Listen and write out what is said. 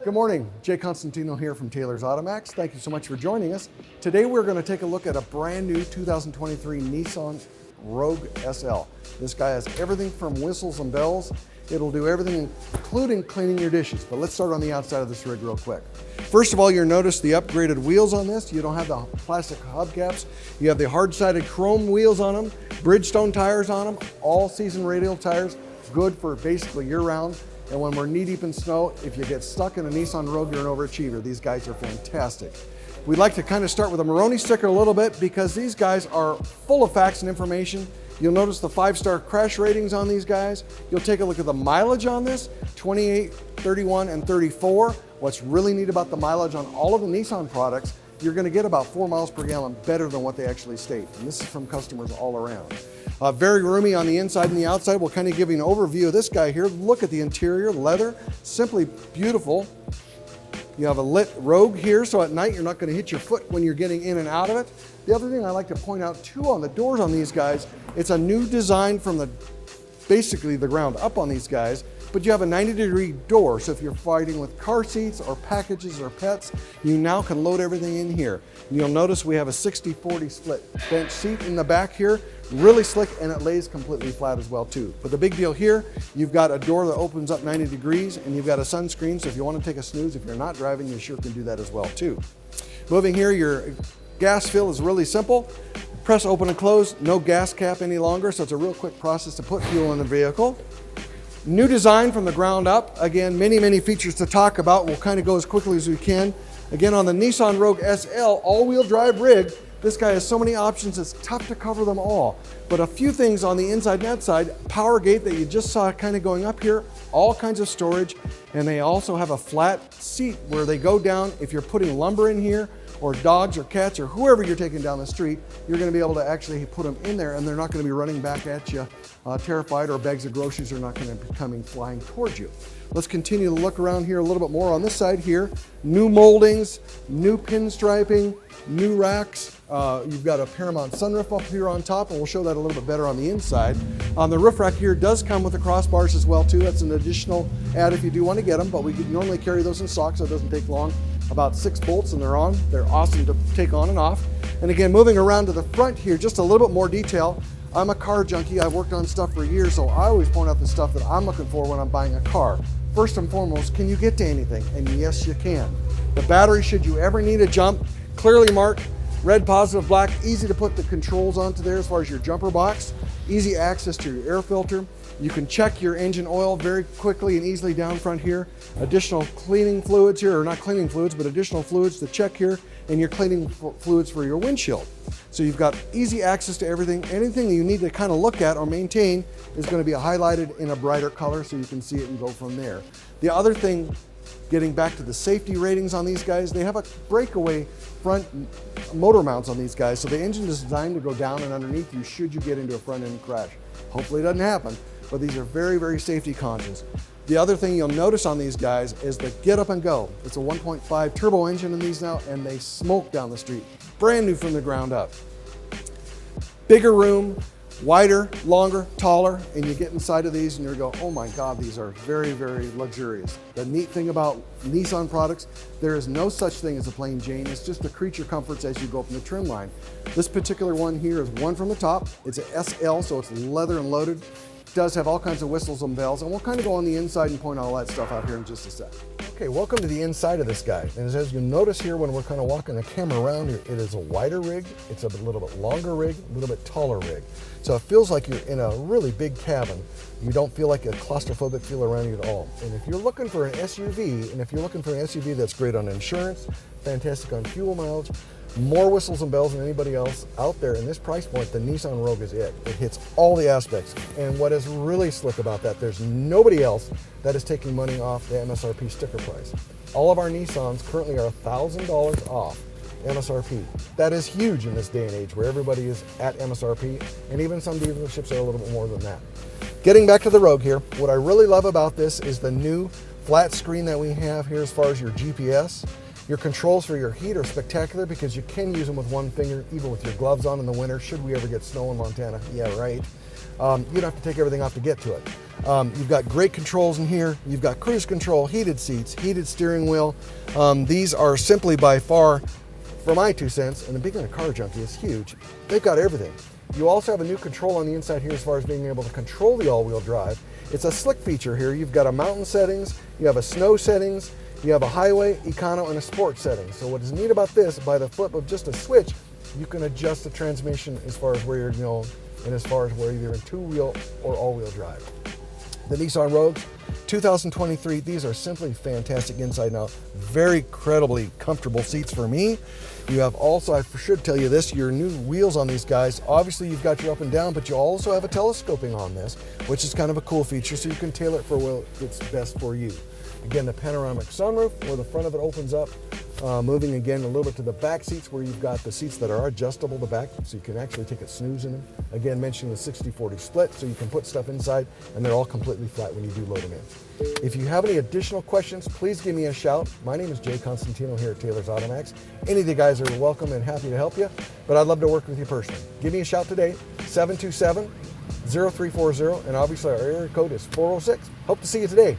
Good morning, Jay Constantino here from Taylor's Automax. Thank you so much for joining us. Today we're going to take a look at a brand new 2023 Nissan Rogue SL. This guy has everything from whistles and bells. It'll do everything, including cleaning your dishes. But let's start on the outside of this rig real quick. First of all, you'll notice the upgraded wheels on this. You don't have the plastic hubcaps. You have the hard-sided chrome wheels on them, Bridgestone tires on them, all-season radial tires, good for basically year-round. And when we're knee-deep in snow, if you get stuck in a Nissan Rogue, you're an overachiever. These guys are fantastic. We'd like to kind of start with a Moroni sticker a little bit because these guys are full of facts and information. You'll notice the 5-star crash ratings on these guys. You'll take a look at the mileage on this, 28, 31, and 34. What's really neat about the mileage on all of the Nissan products, you're gonna get about 4 miles per gallon better than what they actually state. And this is from customers all around. Very roomy on the inside and the outside. We'll kind of give you an overview of this guy here. Look at the interior, leather, simply beautiful. You have a lit Rogue here, so at night you're not going to hit your foot when you're getting in and out of it. The other thing I like to point out too on the doors on these guys, it's a new design from basically the ground up on these guys, but you have a 90-degree door, so if you're fighting with car seats or packages or pets, you now can load everything in here. And you'll notice we have a 60-40 split bench seat in the back here, really slick, and it lays completely flat as well too. But the big deal here, you've got a door that opens up 90 degrees and you've got a sunscreen, so if you want to take a snooze, if you're not driving, you sure can do that as well too. Moving here, your gas fill is really simple. Press open and close, no gas cap any longer, so it's a real quick process to put fuel in the vehicle. New design from the ground up. Again, many features to talk about. We'll kind of go as quickly as we can. Again, on the Nissan Rogue SL all-wheel drive rig, this guy has so many options, it's tough to cover them all. But a few things on the inside and outside, power gate that you just saw kind of going up here, all kinds of storage, and they also have a flat seat where they go down. If you're putting lumber in here, or dogs or cats or whoever you're taking down the street, you're going to be able to actually put them in there and they're not going to be running back at you terrified, or bags of groceries are not going to be coming flying towards you. Let's continue to look around here a little bit more. On this side here, new moldings, new pinstriping, new racks. You've got a Paramount sunroof up here on top, and we'll show that a little bit better on the inside. The roof rack here does come with the crossbars as well too. That's an additional add if you do want to get them, but we could normally carry those in stock, so it doesn't take long. About 6 bolts and they're on. They're awesome to take on and off. And again, moving around to the front here, just a little bit more detail. I'm a car junkie. I've worked on stuff for years, so I always point out the stuff that I'm looking for when I'm buying a car. First and foremost, can you get to anything? And yes, you can. The battery, should you ever need a jump, clearly marked, red, positive, black, easy to put the controls onto there as far as your jumper box, easy access to your air filter. You can check your engine oil very quickly and easily down front here. Additional cleaning fluids here, or not cleaning fluids, but additional fluids to check here, and your cleaning fluids for your windshield. So you've got easy access to everything. Anything that you need to kind of look at or maintain is going to be highlighted in a brighter color so you can see it and go from there. The other thing, getting back to the safety ratings on these guys, they have a breakaway front motor mounts on these guys, so the engine is designed to go down and underneath you should you get into a front end crash. Hopefully it doesn't happen, but these are very safety conscious. The other thing you'll notice on these guys is the get up and go. It's a 1.5 turbo engine in these now, and they smoke down the street. Brand new from the ground up. Bigger room, wider, longer, taller, and you get inside of these and you go, oh my God, these are very luxurious. The neat thing about Nissan products, there is no such thing as a plain Jane. It's just the creature comforts as you go up in the trim line. This particular one here is one from the top. It's a SL, so it's leather and loaded. Does have all kinds of whistles and bells, and we'll kind of go on the inside and point all that stuff out here in just a sec. Okay, welcome to the inside of this guy. And as you notice here when we're kind of walking the camera around here, it is a wider rig, it's a little bit longer rig, a little bit taller rig. So it feels like you're in a really big cabin. You don't feel like a claustrophobic feel around you at all. And if you're looking for an SUV, that's great on insurance, fantastic on fuel mileage, more whistles and bells than anybody else out there in this price point, the Nissan Rogue is it. It hits all the aspects. And what is really slick about that, there's nobody else that is taking money off the MSRP sticker price. All of our Nissans currently are $1,000 off MSRP. That is huge in this day and age where everybody is at MSRP, and even some dealerships are a little bit more than that. Getting back to the Rogue here, what I really love about this is the new flat screen that we have here as far as your GPS. Your controls for your heat are spectacular because you can use them with one finger, even with your gloves on in the winter, should we ever get snow in Montana. Yeah, right. You don't have to take everything off to get to it. You've got great controls in here. You've got cruise control, heated seats, heated steering wheel. These are simply by far, for my 2 cents, and being a car junkie is huge, they've got everything. You also have a new control on the inside here as far as being able to control the all-wheel drive. It's a slick feature here. You've got a mountain settings, you have a snow settings, you have a highway, econo, and a sport setting. So what is neat about this, by the flip of just a switch, you can adjust the transmission as far as where you're going and as far as where you're in two-wheel or all-wheel drive. The Nissan Rogues, 2023, these are simply fantastic inside and out. Very incredibly comfortable seats for me. You have also, I should tell you this, your new wheels on these guys. Obviously you've got your up and down, but you also have a telescoping on this, which is kind of a cool feature, so you can tailor it for what fits best for you. Again, the panoramic sunroof, where the front of it opens up, moving again a little bit to the back seats where you've got the seats that are adjustable to back, so you can actually take a snooze in them. Again, mentioning the 60-40 split, so you can put stuff inside and they're all completely flat when you do load them in. If you have any additional questions, please give me a shout. My name is Jay Constantino here at Taylor's Automax. Any of the guys are welcome and happy to help you, but I'd love to work with you personally. Give me a shout today, 727-0340, and obviously our area code is 406. Hope to see you today.